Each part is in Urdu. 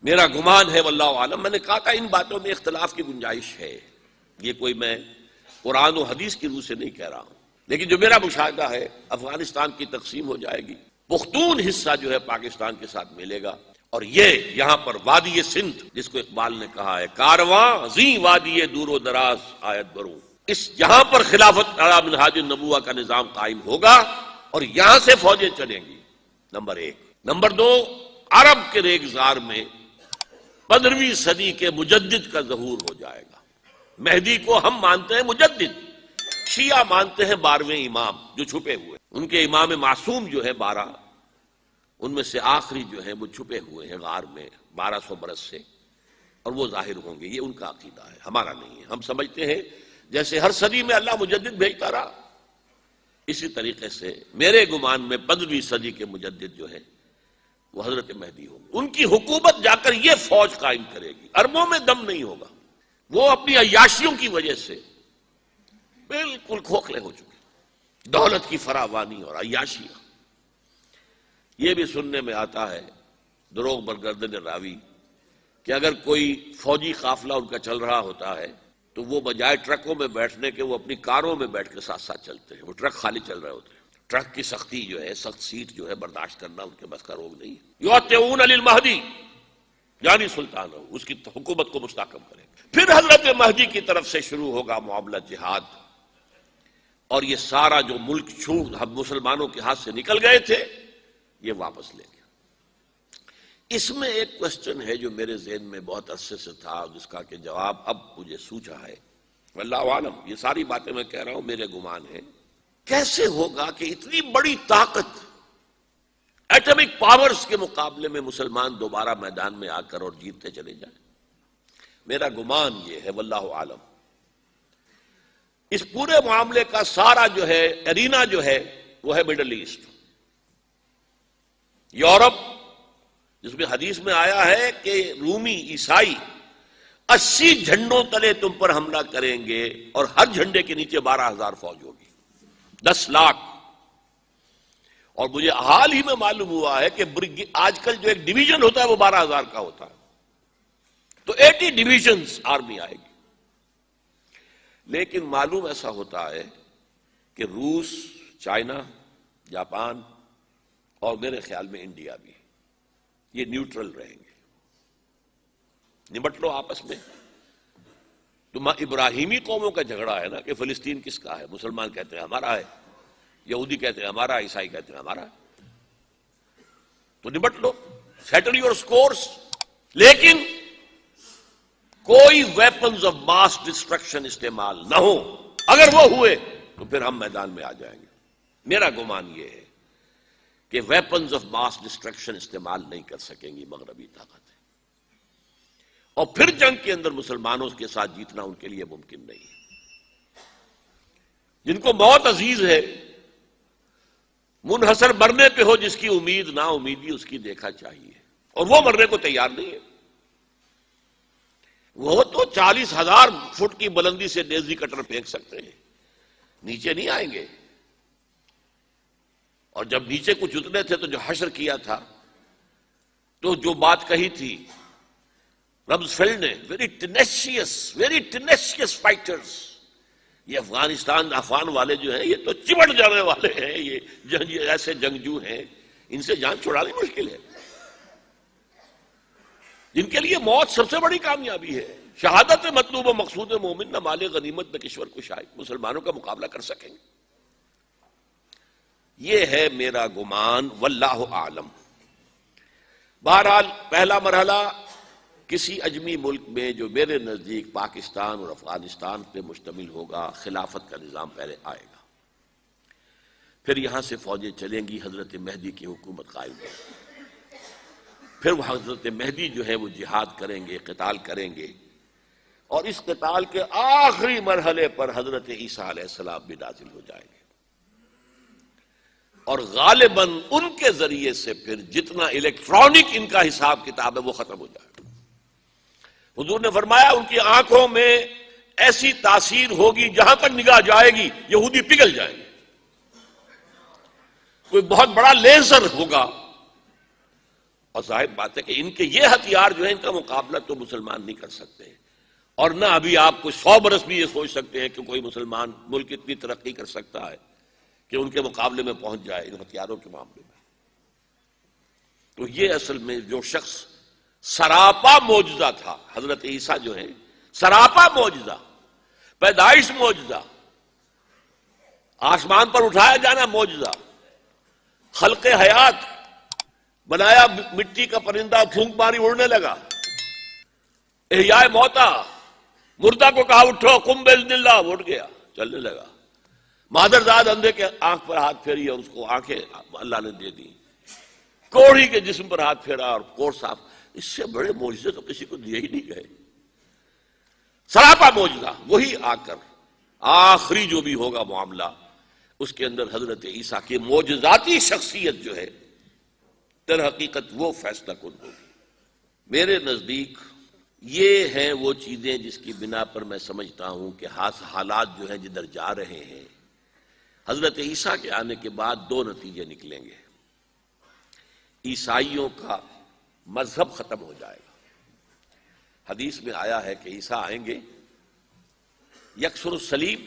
میرا گمان ہے واللہ عالم، میں نے کہا تھا ان باتوں میں اختلاف کی گنجائش ہے، یہ کوئی میں قرآن و حدیث کی روح سے نہیں کہہ رہا ہوں، لیکن جو میرا مشاہدہ ہے افغانستان کی تقسیم ہو جائے گی، پختون حصہ جو ہے پاکستان کے ساتھ ملے گا، اور یہ یہاں پر وادی سندھ جس کو اقبال نے کہا ہے کارواں زیں وادی دور و دراز آیت بروں، اس یہاں پر خلافت علی منہاج النبوہ کا نظام قائم ہوگا اور یہاں سے فوجیں چلیں گی، نمبر ایک۔ نمبر دو، عرب کے ریگزار میں 15ویں صدی کے مجدد کا ظہور ہو جائے گا۔ مہدی کو ہم مانتے ہیں مجدد، شیعہ مانتے ہیں 12ویں امام جو چھپے ہوئے، ان کے امام معصوم جو ہے 12، ان میں سے آخری جو ہے وہ چھپے ہوئے ہیں غار میں 1200 برس سے، اور وہ ظاہر ہوں گے، یہ ان کا عقیدہ ہے، ہمارا نہیں ہے۔ ہم سمجھتے ہیں جیسے ہر صدی میں اللہ مجدد بھیجتا رہا، اسی طریقے سے میرے گمان میں 15ویں صدی کے مجدد جو ہے وہ حضرت مہدی ہوں گے، ان کی حکومت جا کر یہ فوج قائم کرے گی، اربوں میں دم نہیں ہوگا، وہ اپنی عیاشیوں کی وجہ سے بالکل کھوکھلے ہو چکے، دولت کی فراوانی اور عیاشیاں۔ یہ بھی سننے میں آتا ہے دروغ برگردن راوی کہ اگر کوئی فوجی قافلہ ان کا چل رہا ہوتا ہے تو وہ بجائے ٹرکوں میں بیٹھنے کے وہ اپنی کاروں میں بیٹھ کے ساتھ ساتھ چلتے ہیں، وہ ٹرک خالی چل رہے ہوتے ہیں، ٹرک کی سختی جو ہے، سخت سیٹ جو ہے برداشت کرنا ان کے بس کا روگ نہیں ہے۔ یطیعون للمہدی یعنی سلطان ہو، اس کی حکومت کو مستحکم کریں۔ پھر حضرت مہدی کی طرف سے شروع ہوگا معاملہ جہاد، اور یہ سارا جو ملک چھوٹ ہم مسلمانوں کے ہاتھ سے نکل گئے تھے یہ واپس لے گیا۔ اس میں ایک کوشچن ہے جو میرے ذہن میں بہت عرصے سے تھا، جس کا کہ جواب اب مجھے سوچا ہے، واللہ عالم، یہ ساری باتیں میں کہہ رہا ہوں میرے گمان ہے، کیسے ہوگا کہ اتنی بڑی طاقت ایٹمک پاورز کے مقابلے میں مسلمان دوبارہ میدان میں آ کر اور جیتتے چلے جائیں؟ میرا گمان یہ ہے واللہ عالم، اس پورے معاملے کا سارا جو ہے ارینا جو ہے وہ ہے مڈل ایسٹ، یورپ، جس میں حدیث میں آیا ہے کہ رومی عیسائی 80 جھنڈوں تلے تم پر حملہ کریں گے اور ہر جھنڈے کے نیچے 12,000 فوج ہوگی، 10 لاکھ۔ اور مجھے حال ہی میں معلوم ہوا ہے کہ آج کل جو ایک ڈویژن ہوتا ہے وہ 12,000 کا ہوتا ہے، تو 80 ڈویژنز آرمی آئے گی۔ لیکن معلوم ایسا ہوتا ہے کہ روس، چائنا، جاپان اور میرے خیال میں انڈیا بھی، یہ نیوٹرل رہیں گے، نمٹ لو آپس میں۔ تو ابراہیمی قوموں کا جھگڑا ہے نا کہ فلسطین کس کا ہے، مسلمان کہتے ہیں ہمارا ہے، یہودی کہتے ہیں ہمارا، عیسائی کہتے ہیں ہمارا، تو نمٹ لو، سیٹل یور سکورز، لیکن کوئی ویپنز آف ماس ڈسٹرکشن استعمال نہ ہو، اگر وہ ہوئے تو پھر ہم میدان میں آ جائیں گے۔ میرا گمان یہ ہے کہ ویپنز آف ماس ڈسٹرکشن استعمال نہیں کر سکیں گی مغربی طاقتیں، اور پھر جنگ کے اندر مسلمانوں کے ساتھ جیتنا ان کے لیے ممکن نہیں ہے۔ جن کو موت عزیز ہے، منحصر مرنے پہ ہو جس کی امید نا امیدی اس کی دیکھا چاہیے، اور وہ مرنے کو تیار نہیں ہے۔ وہ تو 40,000 فٹ کی بلندی سے ڈیزی کٹر پھینک سکتے ہیں، نیچے نہیں آئیں گے۔ اور جب نیچے کچھ اتنے تھے تو جو حشر کیا تھا، تو جو بات کہی تھی رمزفیلڈ نے، ویری ٹینیشیس فائٹرز، یہ افغان والے جو ہیں یہ تو چمٹ جانے والے ہیں، یہ ایسے جنگجو ہیں، ان سے جان چھڑانی مشکل ہے، جن کے لیے موت سب سے بڑی کامیابی ہے۔ شہادت مطلوب و مقصود مومن نہ مال غنیمت نہ کشور کشائی، مسلمانوں کا مقابلہ کر سکیں گے؟ یہ ہے میرا گمان، واللہ اعلم۔ بہرحال پہلا مرحلہ کسی اجمی ملک میں جو میرے نزدیک پاکستان اور افغانستان پہ مشتمل ہوگا، خلافت کا نظام پہلے آئے گا، پھر یہاں سے فوجیں چلیں گی، حضرت مہدی کی حکومت قائم ہوگی، پھر وہ حضرت مہدی جو ہے وہ جہاد کریں گے، قتال کریں گے، اور اس قتال کے آخری مرحلے پر حضرت عیسیٰ علیہ السلام بھی نازل ہو جائیں گے، اور غالباً ان کے ذریعے سے پھر جتنا الیکٹرانک ان کا حساب کتاب ہے وہ ختم ہو جائے گا۔ حضور نے فرمایا ان کی آنکھوں میں ایسی تاثیر ہوگی، جہاں تک نگاہ جائے گی یہودی پگھل جائیں گے، کوئی بہت بڑا لیزر ہوگا اور ظاہر بات ہے کہ ان کے یہ ہتھیار جو ہے ان کا مقابلہ تو مسلمان نہیں کر سکتے، اور نہ ابھی آپ کو 100 برس بھی یہ سوچ سکتے ہیں کہ کوئی مسلمان ملک اتنی ترقی کر سکتا ہے کہ ان کے مقابلے میں پہنچ جائے ان ہتھیاروں کے معاملے میں۔ تو یہ اصل میں جو شخص سراپا معجزہ تھا، حضرت عیسیٰ جو ہے سراپا معجزہ، پیدائش معجزہ، آسمان پر اٹھایا جانا معجزہ، خلق حیات، بنایا مٹی کا پرندہ، پھونک ماری اڑنے لگا، احیاء موتا، مردہ کو کہا اٹھو قم باذن اللہ، وہ اٹھ گیا چلنے لگا، مادرزاد اندھے کے آنکھ پر ہاتھ پھیری اور اس کو آنکھیں اللہ نے دے دی، کوڑھی کے جسم پر ہاتھ پھیرا اور کوڑ صاف۔ اس سے بڑے معجزے تو کسی کو دیے ہی نہیں گئے، سراپا معجزہ۔ وہی آ کر آخری جو بھی ہوگا معاملہ، اس کے اندر حضرت عیسیٰ کی معجزاتی شخصیت جو ہے در حقیقت وہ فیصلہ کن ہوگی۔ میرے نزدیک یہ ہیں وہ چیزیں جس کی بنا پر میں سمجھتا ہوں کہ حالات جو ہیں جدھر جا رہے ہیں، حضرت عیسیٰ کے آنے کے بعد 2 نتیجے نکلیں گے۔ عیسائیوں کا مذہب ختم ہو جائے گا۔ حدیث میں آیا ہے کہ عیسیٰ آئیں گے، یکسر الصلیب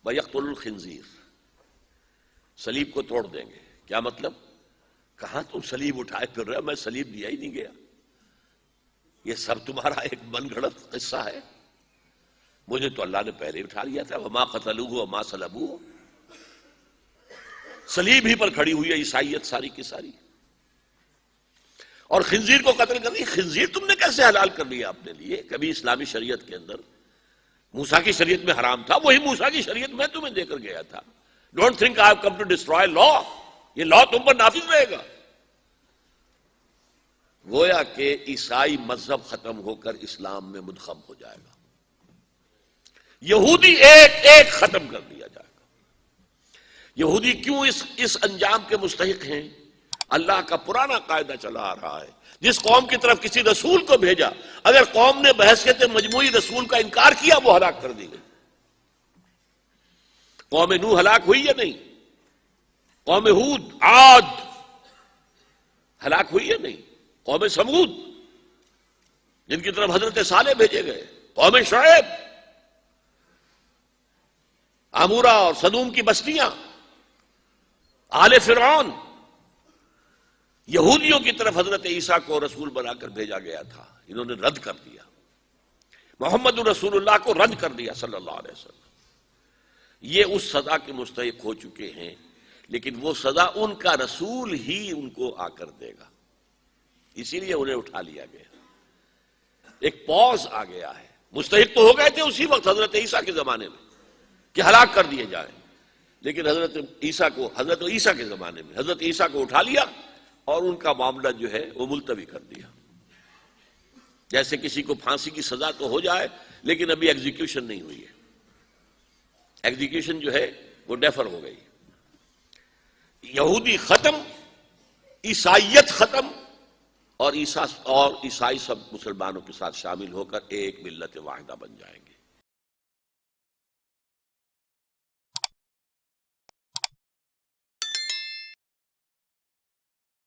و یقتل الخنزیر، صلیب کو توڑ دیں گے۔ کیا مطلب؟ کہاں تم صلیب اٹھائے پھر رہے، میں صلیب دیا ہی نہیں گیا، یہ سب تمہارا ایک من گھڑت قصہ ہے، مجھے تو اللہ نے پہلے اٹھا لیا تھا، وما قتلوہ وما صلبوہ۔ صلیب ہی پر کھڑی ہوئی ہے عیسائیت ساری کی ساری، اور خنزیر کو قتل کر دی۔ خنزیر تم نے کیسے حلال کر لیا اپنے لیے؟ کبھی اسلامی شریعت کے اندر موسیٰ کی شریعت میں حرام تھا، وہی موسیٰ کی شریعت میں تمہیں دے کر گیا تھا۔ Don't think I have come to destroy law, یہ لا تم پر نافذ رہے گا۔ گویا کہ عیسائی مذہب ختم ہو کر اسلام میں منتخب ہو جائے گا، یہودی ایک ایک ختم کر دیا جائے گا۔ یہودی کیوں اس انجام کے مستحق ہیں؟ اللہ کا پرانا قاعدہ چلا آ رہا ہے، جس قوم کی طرف کسی رسول کو بھیجا، اگر قوم نے بحیثیت مجموعی رسول کا انکار کیا، وہ ہلاک کر دی گئی۔ قوم نوح ہلاک ہوئی یا نہیں؟ قوم ہود، عاد ہلاک ہوئی یا نہیں؟ قوم سمود جن کی طرف حضرت صالح بھیجے گئے، قوم شعیب، عمورہ اور صدوم کی بستیاں، آل فرعون، یہودیوں کی طرف حضرت عیسیٰ کو رسول بنا کر بھیجا گیا تھا، انہوں نے رد کر دیا، محمد رسول اللہ کو رد کر دیا صلی اللہ علیہ وسلم۔ یہ اس سزا کے مستحق ہو چکے ہیں، لیکن وہ سزا ان کا رسول ہی ان کو آ کر دے گا، اسی لیے انہیں اٹھا لیا گیا، ایک پوز آ گیا ہے۔ مستحق تو ہو گئے تھے اسی وقت حضرت عیسیٰ کے زمانے میں کہ ہلاک کر دیے جائیں، لیکن حضرت عیسیٰ کے زمانے میں حضرت عیسیٰ کو اٹھا لیا اور ان کا معاملہ جو ہے وہ ملتوی کر دیا۔ جیسے کسی کو پھانسی کی سزا تو ہو جائے لیکن ابھی ایگزیکیوشن نہیں ہوئی ہے، ایگزیکیوشن جو ہے وہ ڈیفر ہو گئی۔ یہودی ختم، عیسائیت ختم، اور عیسائی سب مسلمانوں کے ساتھ شامل ہو کر ایک ملت واحدہ بن جائیں گے۔